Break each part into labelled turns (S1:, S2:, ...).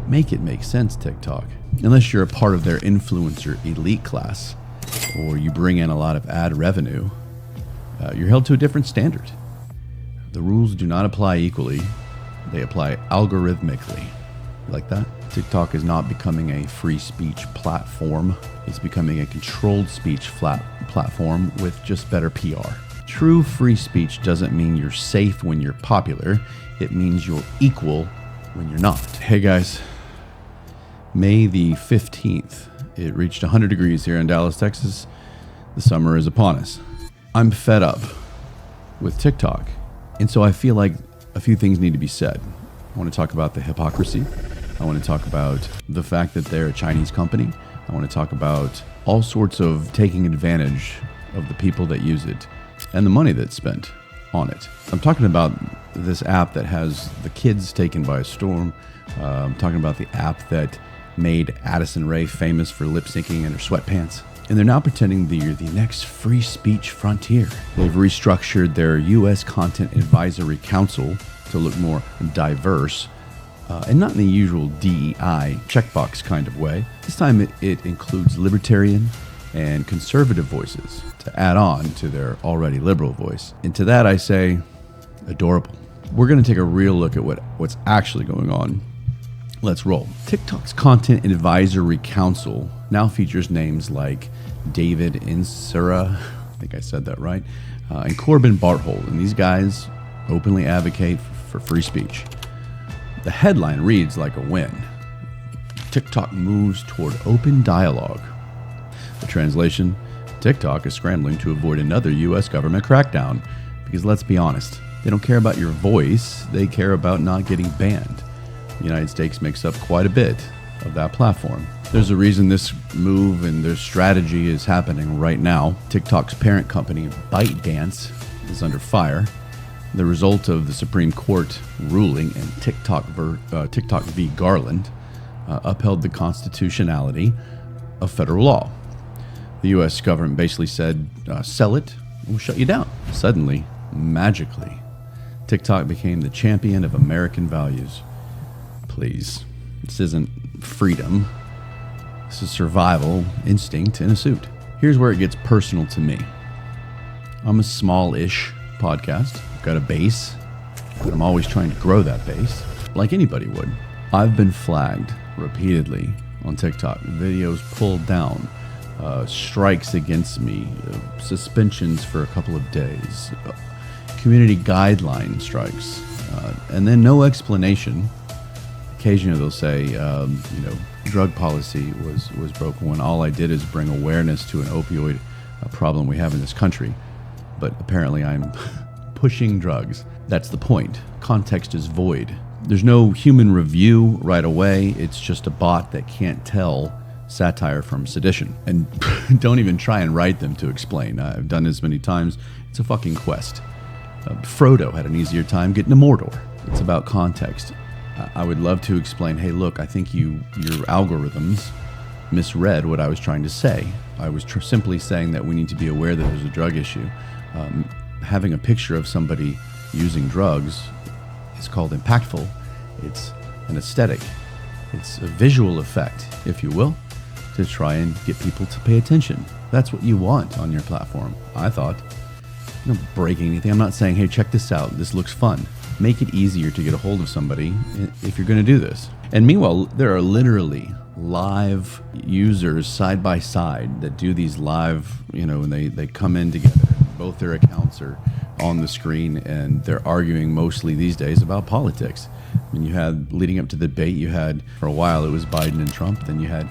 S1: Make it make sense, TikTok. Unless you're a part of their influencer elite class, or you bring in a lot of ad revenue, you're held to a different standard. The rules do not apply equally. They apply algorithmically. You like that? TikTok is not becoming a free speech platform. It's becoming a controlled speech platform with just better PR. True free speech doesn't mean you're safe when you're popular. It means you're equal when you're not. Hey guys, May the 15th, it reached 100 degrees here in Dallas, Texas. The summer is upon us. I'm fed up with TikTok, and so I feel like a few things need to be said. I want to talk about the hypocrisy. I want to talk about the fact that they're a Chinese company. I want to talk about all sorts of taking advantage of the people that use it and the money that's spent on it. I'm talking about this app that has the kids taken by a storm. I'm talking about the app that made Addison Rae famous for lip syncing in her sweatpants. And they're now pretending they're the next free speech frontier. They've restructured their U.S. Content Advisory Council to look more diverse, and not in the usual DEI checkbox kind of way. This time it includes libertarian and conservative voices to add on to their already liberal voice. And to that I say, adorable. We're going to take a real look at what's actually going on. Let's roll. TikTok's Content Advisory Council now features names like David Insura, I think I said that right, and Corbin Barthold. And these guys openly advocate for free speech. The headline reads like a win. TikTok moves toward open dialogue. The translation, TikTok is scrambling to avoid another U.S. government crackdown. Because let's be honest, they don't care about your voice, they care about not getting banned. The United States makes up quite a bit of that platform. There's a reason this move and their strategy is happening right now. TikTok's parent company, ByteDance, is under fire. The result of the Supreme Court ruling in TikTok v. Garland upheld the constitutionality of federal law. The U.S. government basically said, sell it, we'll shut you down. Suddenly, magically, TikTok became the champion of American values. Please, this isn't freedom. This is survival instinct in a suit. Here's where it gets personal to me. I'm a small-ish podcast. I've got a base, but I'm always trying to grow that base, like anybody would. I've been flagged repeatedly on TikTok. Videos pulled down, strikes against me, suspensions for a couple of days, community guideline strikes, and then no explanation. Occasionally they'll say, drug policy was broken when all I did is bring awareness to an opioid problem we have in this country. But apparently I'm pushing drugs. That's the point. Context is void. There's no human review right away. It's just a bot that can't tell satire from sedition. And don't even try and write them to explain. I've done this many times. It's a fucking quest. Frodo had an easier time getting to Mordor. It's about context. I would love to explain, hey, look, I think your algorithms misread what I was trying to say. I was simply saying that we need to be aware that there's a drug issue. Having a picture of somebody using drugs is called impactful. It's an aesthetic. It's a visual effect, if you will, to try and get people to pay attention. That's what you want on your platform, I thought. I'm not breaking anything. I'm not saying, hey, check this out. This looks fun. Make it easier to get a hold of somebody if you're going to do this. And meanwhile, there are literally live users side by side that do these live, and they come in together. Both their accounts are on the screen, and they're arguing mostly these days about politics. I mean, you had, leading up to the debate, you had, for a while, it was Biden and Trump. Then you had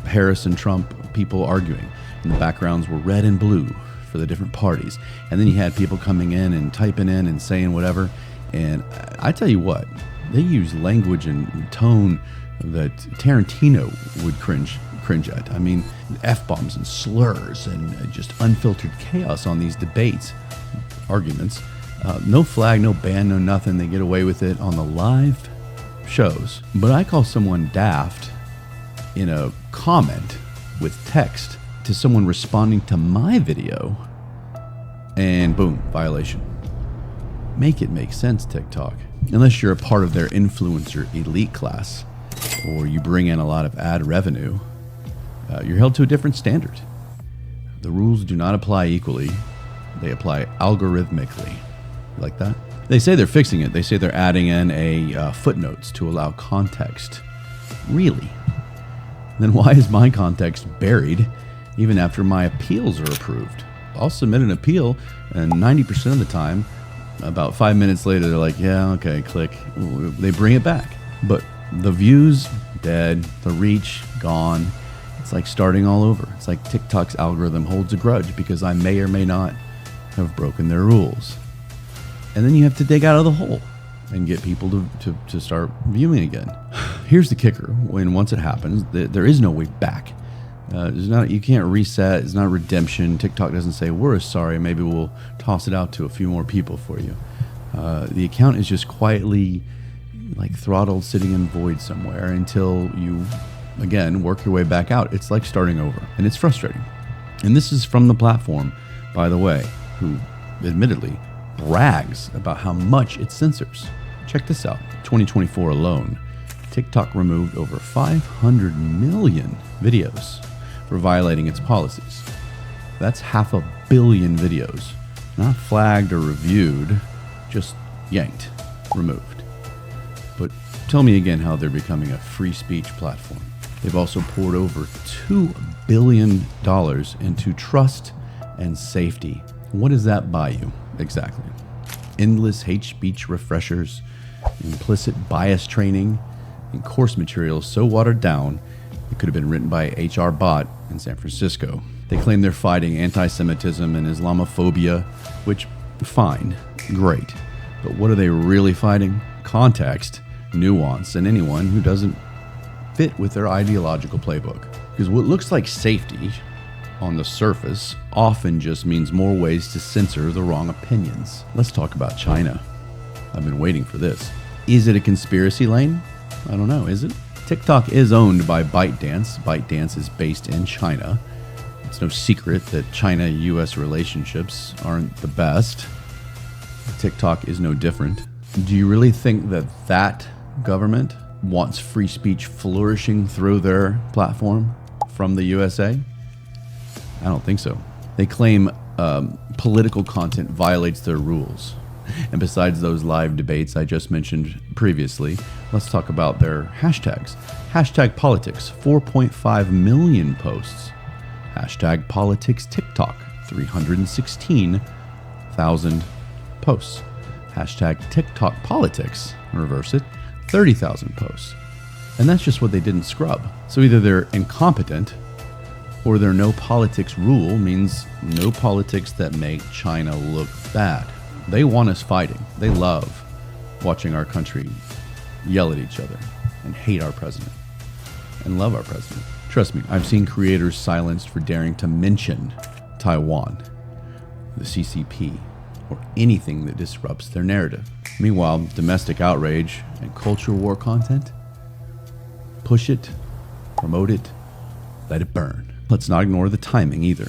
S1: Harris and Trump, people arguing. And the backgrounds were red and blue for the different parties. And then you had people coming in and typing in and saying whatever. And I tell you what, they use language and tone that Tarantino would cringe at. I mean, F-bombs and slurs and just unfiltered chaos on these debates, arguments. No flag, no ban, no nothing. They get away with it on the live shows. But I call someone daft in a comment with text to someone responding to my video, and boom, violation. Make it make sense, TikTok. Unless you're a part of their influencer elite class, or you bring in a lot of ad revenue, you're held to a different standard. The rules do not apply equally. They apply algorithmically. You like that? They say they're fixing it. They say they're adding in a footnotes to allow context. Really? Then why is my context buried even after my appeals are approved? I'll submit an appeal, and 90% of the time, about 5 minutes later, they're like, yeah, okay, click. They bring it back. But the views, dead. The reach, gone. It's like starting all over. It's like TikTok's algorithm holds a grudge because I may or may not have broken their rules. And then you have to dig out of the hole and get people to start viewing again. Here's the kicker. Once it happens, there is no way back. You can't reset. It's not redemption. TikTok doesn't say, we're sorry, maybe we'll toss it out to a few more people for you. The account is just quietly like throttled, sitting in void somewhere until you, again, work your way back out. It's like starting over, and it's frustrating. And this is from the platform, by the way, who admittedly brags about how much it censors. Check this out. 2024 alone, TikTok removed over 500 million videos for violating its policies. That's 500 million videos, not flagged or reviewed, just yanked, removed. But tell me again how they're becoming a free speech platform. They've also poured over $2 billion into trust and safety. What does that buy you exactly? Endless hate speech refreshers, implicit bias training, and course materials so watered down it could have been written by a HR bot in San Francisco. They claim they're fighting anti-Semitism and Islamophobia, which, fine, great. But what are they really fighting? Context, nuance, and anyone who doesn't fit with their ideological playbook. Because what looks like safety on the surface often just means more ways to censor the wrong opinions. Let's talk about China. I've been waiting for this. Is it a conspiracy lane? I don't know, is it? TikTok is owned by ByteDance. ByteDance is based in China. It's no secret that China-US relationships aren't the best. TikTok is no different. Do you really think that government wants free speech flourishing through their platform from the USA? I don't think so. They claim political content violates their rules. And besides those live debates I just mentioned previously, let's talk about their hashtags. Hashtag politics, 4.5 million posts. Hashtag politics TikTok, 316,000 posts. Hashtag TikTok politics, reverse it, 30,000 posts. And that's just what they didn't scrub. So either they're incompetent or their no politics rule means no politics that make China look bad. They want us fighting. They love watching our country yell at each other and hate our president and love our president. Trust me, I've seen creators silenced for daring to mention Taiwan, the CCP, or anything that disrupts their narrative. Meanwhile, domestic outrage and culture war content, push it, promote it, let it burn. Let's not ignore the timing either.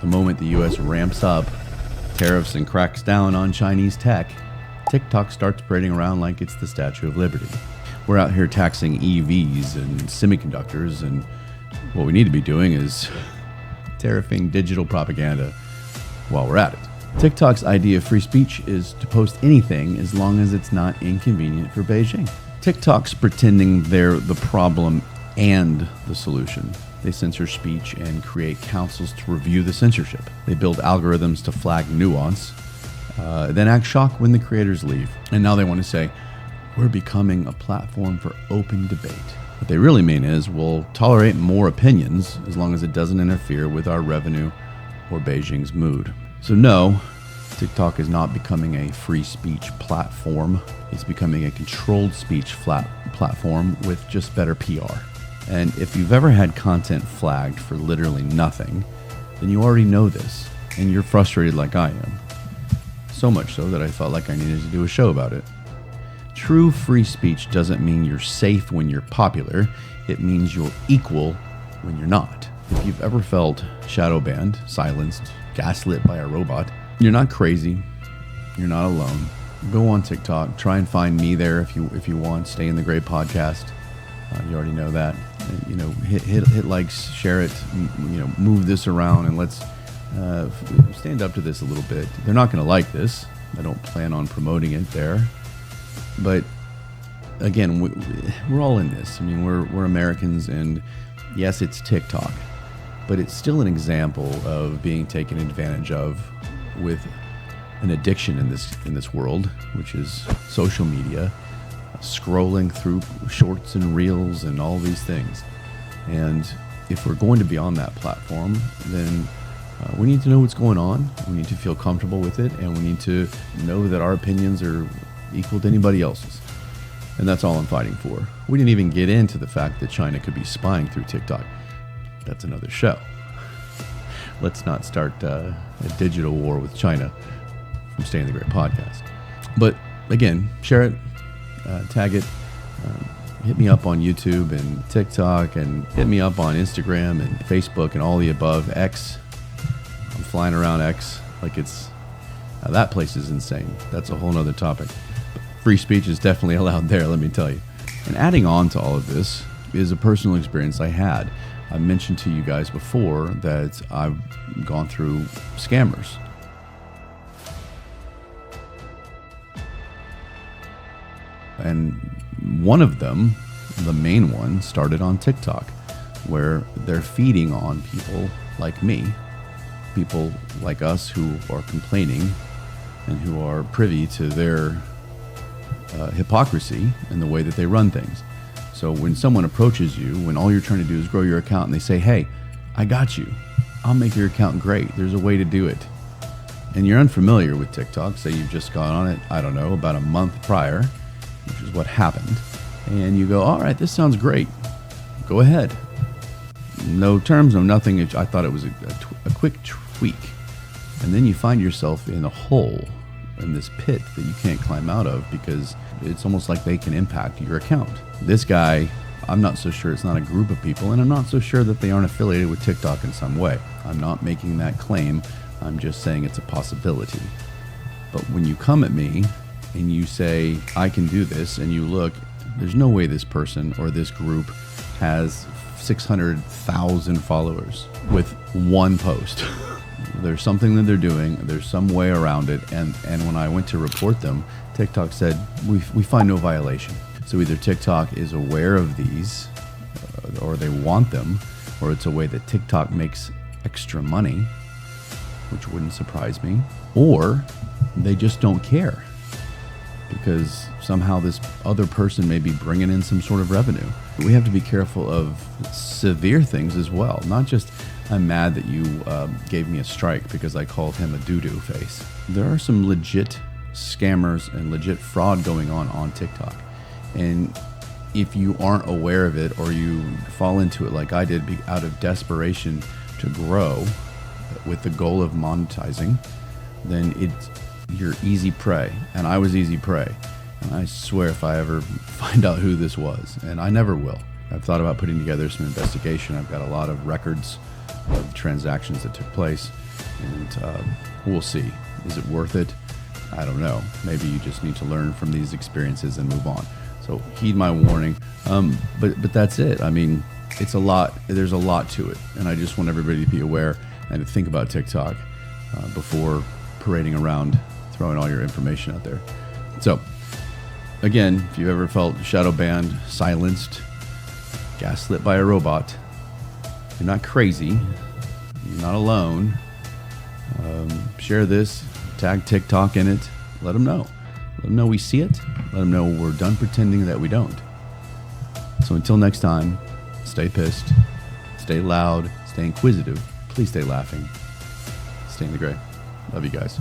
S1: The moment the US ramps up tariffs and cracks down on Chinese tech, TikTok starts parading around like it's the Statue of Liberty. We're out here taxing EVs and semiconductors, and what we need to be doing is tariffing digital propaganda while we're at it. TikTok's idea of free speech is to post anything as long as it's not inconvenient for Beijing. TikTok's pretending they're the problem and the solution. They censor speech and create councils to review the censorship. They build algorithms to flag nuance, then act shocked when the creators leave. And now they want to say, we're becoming a platform for open debate. What they really mean is, we'll tolerate more opinions as long as it doesn't interfere with our revenue or Beijing's mood. So no, TikTok is not becoming a free speech platform. It's becoming a controlled speech platform with just better PR. And if you've ever had content flagged for literally nothing, then you already know this, and you're frustrated like I am. So much so that I felt like I needed to do a show about it. True free speech doesn't mean you're safe when you're popular. It means you're equal when you're not. If you've ever felt shadowbanned, silenced, gaslit by a robot, you're not crazy. You're not alone. Go on TikTok. Try and find me there if you want. Stay in the Gray podcast. You already know that. Hit likes, share it, move this around, and let's stand up to this a little bit. They're not going to like this. I don't plan on promoting it there. But again, we're all in this. I mean, we're Americans, and yes, it's TikTok, but it's still an example of being taken advantage of with an addiction in this world, which is social media, scrolling through shorts and reels and all these things. And if we're going to be on that platform, then we need to know what's going on. We need to feel comfortable with it, and we need to know that our opinions are equal to anybody else's. And that's all I'm fighting for. We didn't even get into the fact that China could be spying through TikTok. That's another show. Let's not start a digital war with China from Staying the Great podcast. But again, share it, tag it, hit me up on YouTube and TikTok, and hit me up on Instagram and Facebook and all the above. X. I'm flying around X like it's that place is insane. That's a whole nother topic. Free speech is definitely allowed there, let me tell you. And adding on to all of this is a personal experience I had. I mentioned to you guys before that I've gone through scammers. And one of them, the main one, started on TikTok, where they're feeding on people like me, people like us who are complaining and who are privy to their hypocrisy in the way that they run things. So when someone approaches you, when all you're trying to do is grow your account, and they say, hey, I got you. I'll make your account great. There's a way to do it. And you're unfamiliar with TikTok. Say you've just gone on it, I don't know, about a month prior, which is what happened. And you go, all right, this sounds great. Go ahead. No terms, no nothing. I thought it was a quick tweak. And then you find yourself in a hole, in this pit that you can't climb out of, because it's almost like they can impact your account. This guy, I'm not so sure it's not a group of people, and I'm not so sure that they aren't affiliated with TikTok in some way. I'm not making that claim. I'm just saying it's a possibility. But when you come at me and you say, I can do this, and you look, there's no way this person or this group has 600,000 followers with one post. There's something that they're doing. There's some way around it. And when I went to report them, TikTok said, we find no violation. So either TikTok is aware of these, or they want them, or it's a way that TikTok makes extra money, which wouldn't surprise me, or they just don't care because somehow this other person may be bringing in some sort of revenue. We have to be careful of severe things as well, not just I'm mad that you gave me a strike because I called him a doo-doo face. There are some legit scammers and legit fraud going on TikTok. And if you aren't aware of it, or you fall into it like I did out of desperation to grow with the goal of monetizing, then you're easy prey. And I was easy prey. And I swear if I ever find out who this was, and I never will. I've thought about putting together some investigation. I've got a lot of records of transactions that took place, and we'll see. Is it worth it? I don't know. Maybe you just need to learn from these experiences and move on. So heed my warning. But that's it. I mean, it's a lot. There's a lot to it, and I just want everybody to be aware and to think about TikTok before parading around, throwing all your information out there. So again, if you've ever felt shadow banned, silenced, gaslit by a robot, you're not crazy. You're not alone. Share this. Tag TikTok in it. Let them know. Let them know we see it. Let them know we're done pretending that we don't. So until next time, stay pissed, stay loud, stay inquisitive. Please stay laughing. Stay in the gray. Love you guys.